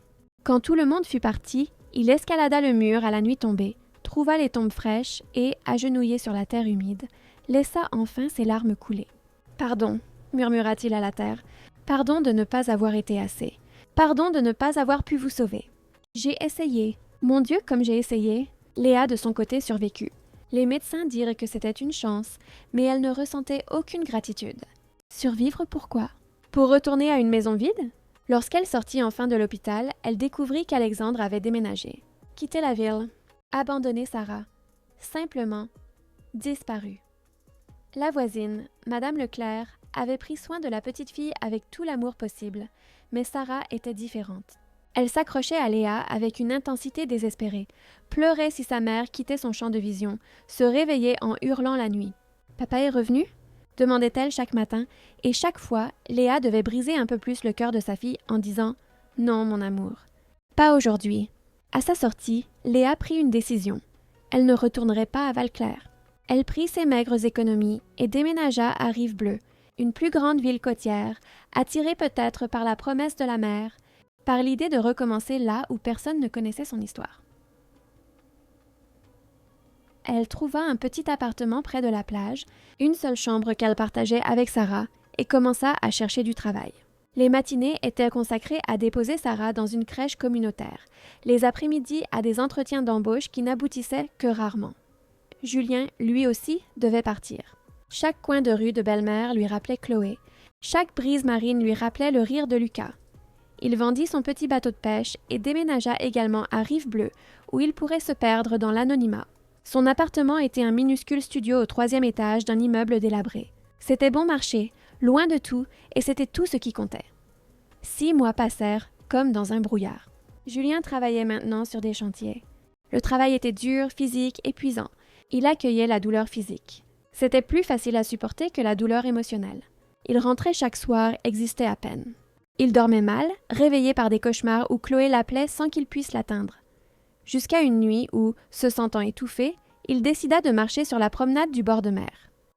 Quand tout le monde fut parti, il escalada le mur à la nuit tombée, trouva les tombes fraîches et, agenouillé sur la terre humide, laissa enfin ses larmes couler. « Pardon, » murmura-t-il à la terre, « pardon de ne pas avoir été assez. Pardon de ne pas avoir pu vous sauver. J'ai essayé. Mon Dieu, comme j'ai essayé. » Léa, de son côté, survécut. Les médecins dirent que c'était une chance, mais elle ne ressentait aucune gratitude. Survivre pourquoi? Pour retourner à une maison vide? Lorsqu'elle sortit enfin de l'hôpital, elle découvrit qu'Alexandre avait déménagé, quitté la ville, abandonné Sarah, simplement disparu. La voisine, Madame Leclerc, avait pris soin de la petite fille avec tout l'amour possible, mais Sarah était différente. Elle s'accrochait à Léa avec une intensité désespérée, pleurait si sa mère quittait son champ de vision, se réveillait en hurlant la nuit. « Papa est revenu ?» demandait-elle chaque matin, et chaque fois, Léa devait briser un peu plus le cœur de sa fille en disant « Non, mon amour. » Pas aujourd'hui. À sa sortie, Léa prit une décision. Elle ne retournerait pas à Valclair. Elle prit ses maigres économies et déménagea à Rive-Bleue, une plus grande ville côtière, attirée peut-être par la promesse de la mer, par l'idée de recommencer là où personne ne connaissait son histoire. Elle trouva un petit appartement près de la plage, une seule chambre qu'elle partageait avec Sarah, et commença à chercher du travail. Les matinées étaient consacrées à déposer Sarah dans une crèche communautaire, les après-midi à des entretiens d'embauche qui n'aboutissaient que rarement. Julien, lui aussi, devait partir. Chaque coin de rue de Belle-Mère lui rappelait Chloé, chaque brise marine lui rappelait le rire de Lucas. Il vendit son petit bateau de pêche et déménagea également à Rive-Bleue, où il pourrait se perdre dans l'anonymat. Son appartement était un minuscule studio au 3e étage d'un immeuble délabré. C'était bon marché, loin de tout, et c'était tout ce qui comptait. 6 mois passèrent, comme dans un brouillard. Julien travaillait maintenant sur des chantiers. Le travail était dur, physique, épuisant. Il accueillait la douleur physique. C'était plus facile à supporter que la douleur émotionnelle. Il rentrait chaque soir, existait à peine. Il dormait mal, réveillé par des cauchemars où Chloé l'appelait sans qu'il puisse l'atteindre. Jusqu'à une nuit où, se sentant étouffé, il décida de marcher sur la promenade du bord de mer.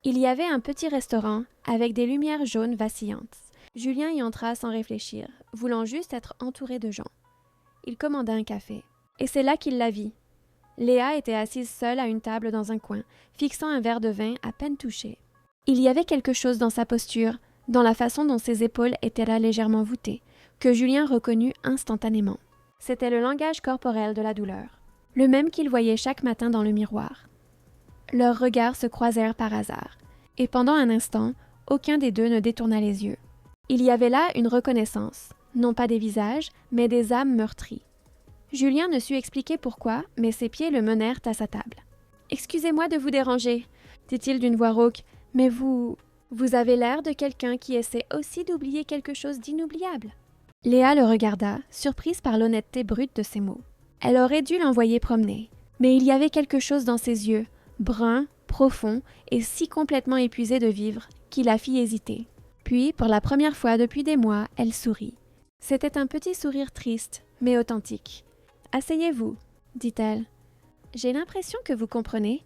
Il y avait un petit restaurant avec des lumières jaunes vacillantes. Julien y entra sans réfléchir, voulant juste être entouré de gens. Il commanda un café. Et c'est là qu'il la vit. Léa était assise seule à une table dans un coin, fixant un verre de vin à peine touché. Il y avait quelque chose dans sa posture, dans la façon dont ses épaules étaient là légèrement voûtées, que Julien reconnut instantanément. C'était le langage corporel de la douleur, le même qu'il voyait chaque matin dans le miroir. Leurs regards se croisèrent par hasard, et pendant un instant, aucun des deux ne détourna les yeux. Il y avait là une reconnaissance, non pas des visages, mais des âmes meurtries. Julien ne sut expliquer pourquoi, mais ses pieds le menèrent à sa table. « Excusez-moi de vous déranger, » dit-il d'une voix rauque, « mais vous avez l'air de quelqu'un qui essaie aussi d'oublier quelque chose d'inoubliable. » Léa le regarda, surprise par l'honnêteté brute de ses mots. Elle aurait dû l'envoyer promener, mais il y avait quelque chose dans ses yeux, bruns, profonds et si complètement épuisés de vivre, qui la fit hésiter. Puis, pour la première fois depuis des mois, elle sourit. C'était un petit sourire triste, mais authentique. « Asseyez-vous, » dit-elle. « J'ai l'impression que vous comprenez. »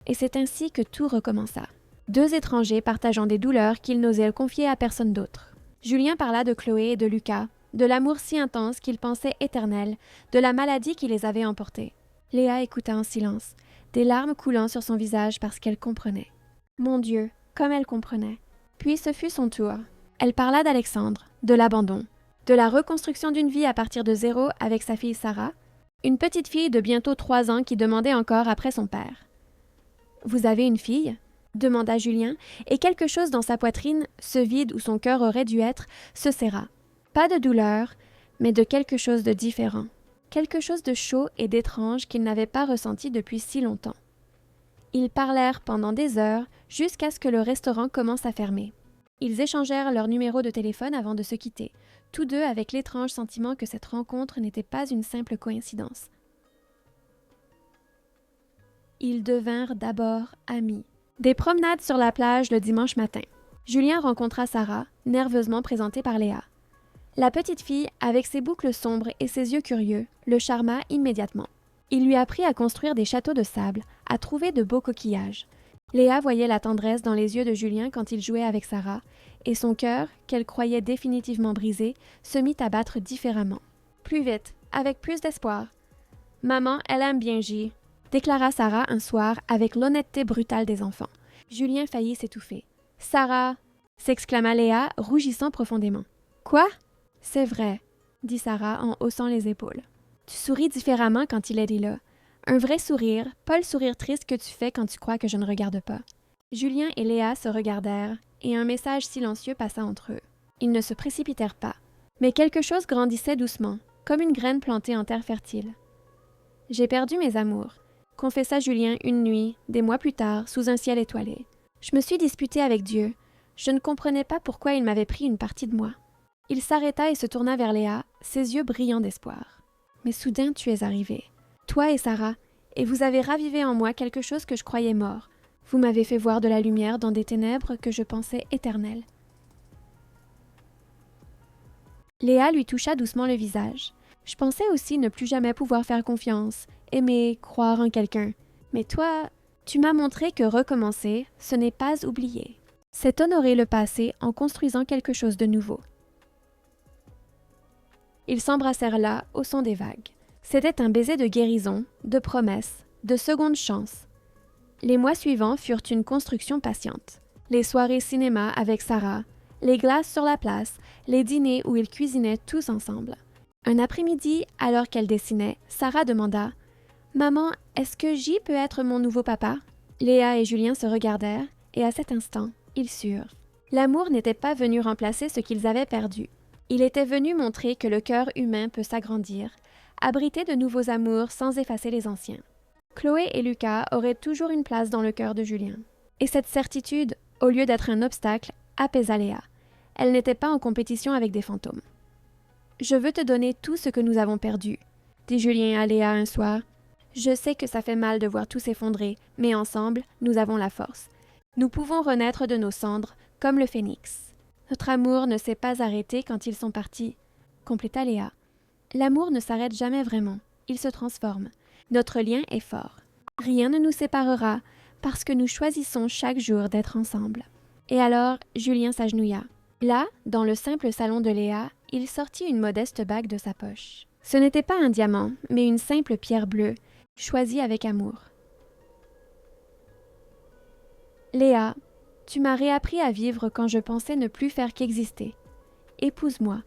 Et c'est ainsi que tout recommença. 2 étrangers partageant des douleurs qu'ils n'osaient confier à personne d'autre. Julien parla de Chloé et de Lucas, de l'amour si intense qu'il pensait éternel, de la maladie qui les avait emportés. Léa écouta en silence, des larmes coulant sur son visage parce qu'elle comprenait. Mon Dieu, comme elle comprenait. Puis ce fut son tour. Elle parla d'Alexandre, de l'abandon, de la reconstruction d'une vie à partir de zéro avec sa fille Sarah, une petite fille de bientôt 3 ans qui demandait encore après son père. « Vous avez une fille ?» demanda Julien, et quelque chose dans sa poitrine, ce vide où son cœur aurait dû être, se serra. Pas de douleur, mais de quelque chose de différent, quelque chose de chaud et d'étrange qu'il n'avait pas ressenti depuis si longtemps. Ils parlèrent pendant des heures jusqu'à ce que le restaurant commence à fermer. Ils échangèrent leur numéro de téléphone avant de se quitter, tous deux avec l'étrange sentiment que cette rencontre n'était pas une simple coïncidence. Ils devinrent d'abord amis. Des promenades sur la plage le dimanche matin. Julien rencontra Sarah, nerveusement présentée par Léa. La petite fille, avec ses boucles sombres et ses yeux curieux, le charma immédiatement. Il lui apprit à construire des châteaux de sable, à trouver de beaux coquillages. Léa voyait la tendresse dans les yeux de Julien quand il jouait avec Sarah, et son cœur, qu'elle croyait définitivement brisé, se mit à battre différemment. Plus vite, avec plus d'espoir. « Maman, elle aime bien J », déclara Sarah un soir avec l'honnêteté brutale des enfants. Julien faillit s'étouffer. « Sarah !» s'exclama Léa, rougissant profondément. « Quoi ?» ?»« C'est vrai, » dit Sarah en haussant les épaules. « Tu souris différemment quand il est là. Un vrai sourire, pas le sourire triste que tu fais quand tu crois que je ne regarde pas. » Julien et Léa se regardèrent, et un message silencieux passa entre eux. Ils ne se précipitèrent pas, mais quelque chose grandissait doucement, comme une graine plantée en terre fertile. « J'ai perdu mes amours », confessa Julien une nuit, des mois plus tard, sous un ciel étoilé. « Je me suis disputé avec Dieu. Je ne comprenais pas pourquoi il m'avait pris une partie de moi. » Il s'arrêta et se tourna vers Léa, ses yeux brillants d'espoir. « Mais soudain tu es arrivée, toi et Sarah, et vous avez ravivé en moi quelque chose que je croyais mort. Vous m'avez fait voir de la lumière dans des ténèbres que je pensais éternelles. » Léa lui toucha doucement le visage. « Je pensais aussi ne plus jamais pouvoir faire confiance, aimer, croire en quelqu'un. Mais toi, tu m'as montré que recommencer, ce n'est pas oublier. C'est honorer le passé en construisant quelque chose de nouveau. » Ils s'embrassèrent là, au son des vagues. C'était un baiser de guérison, de promesse, de seconde chance. Les mois suivants furent une construction patiente. Les soirées cinéma avec Sarah, les glaces sur la place, les dîners où ils cuisinaient tous ensemble. Un après-midi, alors qu'elle dessinait, Sarah demanda « Maman, est-ce que J peut être mon nouveau papa ?» Léa et Julien se regardèrent, et à cet instant, ils surent. L'amour n'était pas venu remplacer ce qu'ils avaient perdu. Il était venu montrer que le cœur humain peut s'agrandir, abriter de nouveaux amours sans effacer les anciens. Chloé et Lucas auraient toujours une place dans le cœur de Julien. Et cette certitude, au lieu d'être un obstacle, apaisa Léa. Elle n'était pas en compétition avec des fantômes. « Je veux te donner tout ce que nous avons perdu, » dit Julien à Léa un soir. « Je sais que ça fait mal de voir tout s'effondrer, mais ensemble, nous avons la force. Nous pouvons renaître de nos cendres, comme le phénix. Notre amour ne s'est pas arrêté quand ils sont partis, » compléta Léa. « L'amour ne s'arrête jamais vraiment, il se transforme. Notre lien est fort. Rien ne nous séparera parce que nous choisissons chaque jour d'être ensemble. » Et alors, Julien s'agenouilla. Là, dans le simple salon de Léa, il sortit une modeste bague de sa poche. Ce n'était pas un diamant, mais une simple pierre bleue, choisie avec amour. « Léa, tu m'as réappris à vivre quand je pensais ne plus faire qu'exister. Épouse-moi.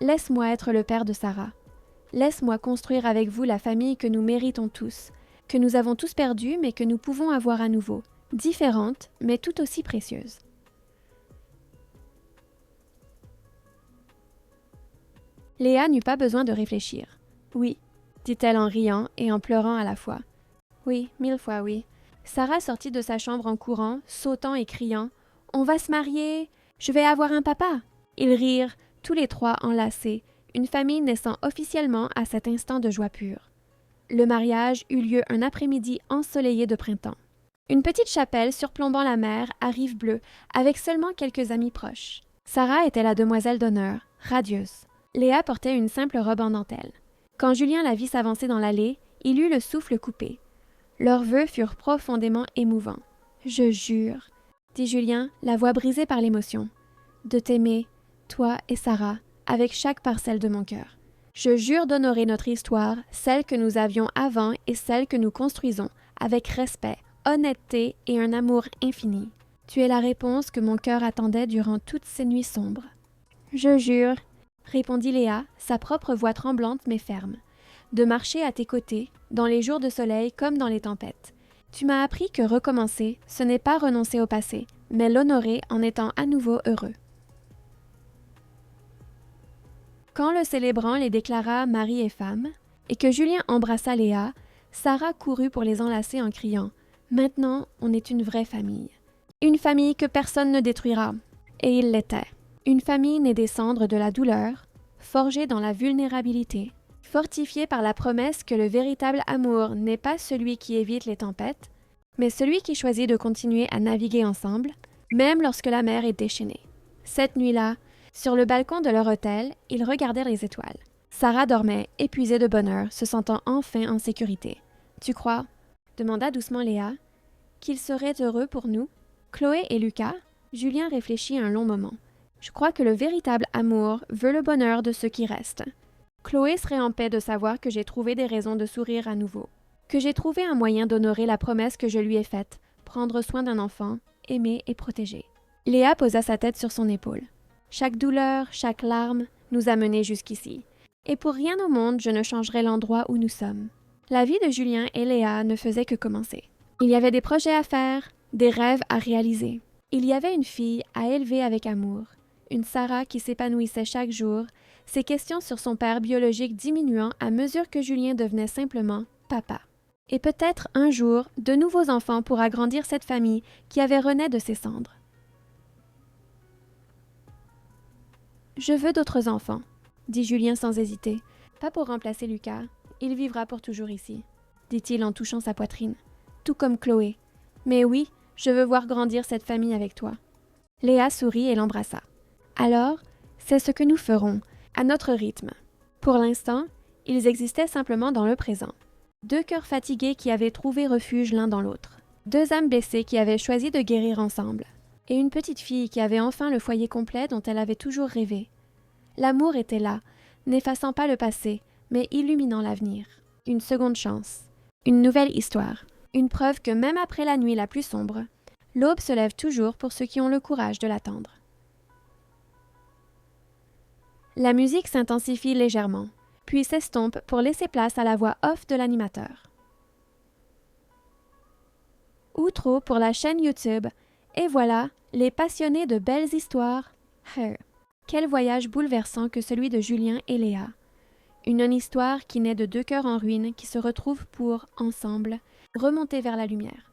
Laisse-moi être le père de Sarah. Laisse-moi construire avec vous la famille que nous méritons tous, que nous avons tous perdue mais que nous pouvons avoir à nouveau, différente mais tout aussi précieuse. » Léa n'eut pas besoin de réfléchir. « Oui, » dit-elle en riant et en pleurant à la fois. « Oui, 1000 fois oui. » Sarah sortit de sa chambre en courant, sautant et criant « On va se marier! Je vais avoir un papa! » Ils rirent, tous les trois enlacés, une famille naissant officiellement à cet instant de joie pure. Le mariage eut lieu un après-midi ensoleillé de printemps. Une petite chapelle surplombant la mer à rive bleue, avec seulement quelques amis proches. Sarah était la demoiselle d'honneur, radieuse. Léa portait une simple robe en dentelle. Quand Julien la vit s'avancer dans l'allée, il eut le souffle coupé. Leurs vœux furent profondément émouvants. « Je jure, » dit Julien, la voix brisée par l'émotion, « de t'aimer, toi et Sarah, avec chaque parcelle de mon cœur. Je jure d'honorer notre histoire, celle que nous avions avant et celle que nous construisons, avec respect, honnêteté et un amour infini. Tu es la réponse que mon cœur attendait durant toutes ces nuits sombres. Je jure, répondit Léa, sa propre voix tremblante mais ferme, de marcher à tes côtés, dans les jours de soleil comme dans les tempêtes. Tu m'as appris que recommencer, ce n'est pas renoncer au passé, mais l'honorer en étant à nouveau heureux. Quand le célébrant les déclara mari et femme, et que Julien embrassa Léa, Sarah courut pour les enlacer en criant « Maintenant, on est une vraie famille. Une famille que personne ne détruira. » Et il l'était. Une famille née des cendres de la douleur, forgée dans la vulnérabilité, fortifiée par la promesse que le véritable amour n'est pas celui qui évite les tempêtes, mais celui qui choisit de continuer à naviguer ensemble, même lorsque la mer est déchaînée. Cette nuit-là, sur le balcon de leur hôtel, ils regardèrent les étoiles. Sarah dormait, épuisée de bonheur, se sentant enfin en sécurité. « Tu crois, » demanda doucement Léa, « qu'il serait heureux pour nous? » Chloé et Lucas, Julien réfléchit un long moment. « Je crois que le véritable amour veut le bonheur de ceux qui restent. Chloé serait en paix de savoir que j'ai trouvé des raisons de sourire à nouveau, que j'ai trouvé un moyen d'honorer la promesse que je lui ai faite, prendre soin d'un enfant, aimer et protéger. » Léa posa sa tête sur son épaule. « Chaque douleur, chaque larme nous a menés jusqu'ici. Et pour rien au monde, je ne changerai l'endroit où nous sommes. » La vie de Julien et Léa ne faisait que commencer. Il y avait des projets à faire, des rêves à réaliser. Il y avait une fille à élever avec amour, une Sarah qui s'épanouissait chaque jour, ses questions sur son père biologique diminuant à mesure que Julien devenait simplement papa. Et peut-être un jour, de nouveaux enfants pour agrandir cette famille qui avait renaît de ses cendres. « Je veux d'autres enfants, » dit Julien sans hésiter. « Pas pour remplacer Lucas, il vivra pour toujours ici, » dit-il en touchant sa poitrine. « Tout comme Chloé. Mais oui, je veux voir grandir cette famille avec toi. » Léa sourit et l'embrassa. « Alors, c'est ce que nous ferons, à notre rythme. » Pour l'instant, ils existaient simplement dans le présent. Deux cœurs fatigués qui avaient trouvé refuge l'un dans l'autre. Deux âmes blessées qui avaient choisi de guérir ensemble. Et une petite fille qui avait enfin le foyer complet dont elle avait toujours rêvé. L'amour était là, n'effaçant pas le passé, mais illuminant l'avenir. Une seconde chance. Une nouvelle histoire. Une preuve que même après la nuit la plus sombre, l'aube se lève toujours pour ceux qui ont le courage de l'attendre. La musique s'intensifie légèrement, puis s'estompe pour laisser place à la voix off de l'animateur. Outro pour la chaîne YouTube. Et voilà, les passionnés de belles histoires. Quel voyage bouleversant que celui de Julien et Léa. Une non-histoire qui naît de deux cœurs en ruine qui se retrouvent pour, ensemble, remonter vers la lumière.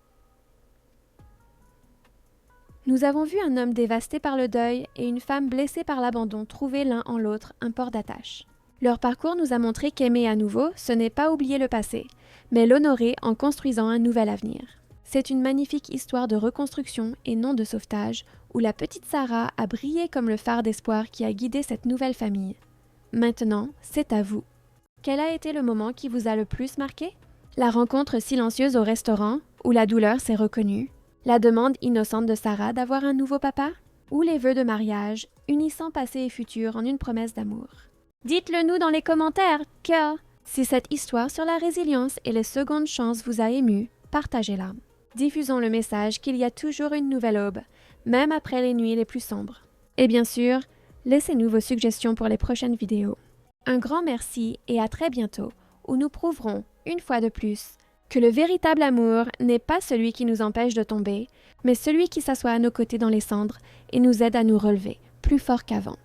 Nous avons vu un homme dévasté par le deuil et une femme blessée par l'abandon trouver l'un en l'autre un port d'attache. Leur parcours nous a montré qu'aimer à nouveau, ce n'est pas oublier le passé, mais l'honorer en construisant un nouvel avenir. C'est une magnifique histoire de reconstruction et non de sauvetage, où la petite Sarah a brillé comme le phare d'espoir qui a guidé cette nouvelle famille. Maintenant, c'est à vous. Quel a été le moment qui vous a le plus marqué? La rencontre silencieuse au restaurant, où la douleur s'est reconnue? La demande innocente de Sarah d'avoir un nouveau papa? Ou les vœux de mariage, unissant passé et futur en une promesse d'amour? Dites-le nous dans les commentaires, car si cette histoire sur la résilience et les secondes chances vous a ému, partagez-la. Diffusons le message qu'il y a toujours une nouvelle aube, même après les nuits les plus sombres. Et bien sûr, laissez-nous vos suggestions pour les prochaines vidéos. Un grand merci et à très bientôt, où nous prouverons, une fois de plus, que le véritable amour n'est pas celui qui nous empêche de tomber, mais celui qui s'assoit à nos côtés dans les cendres et nous aide à nous relever, plus fort qu'avant.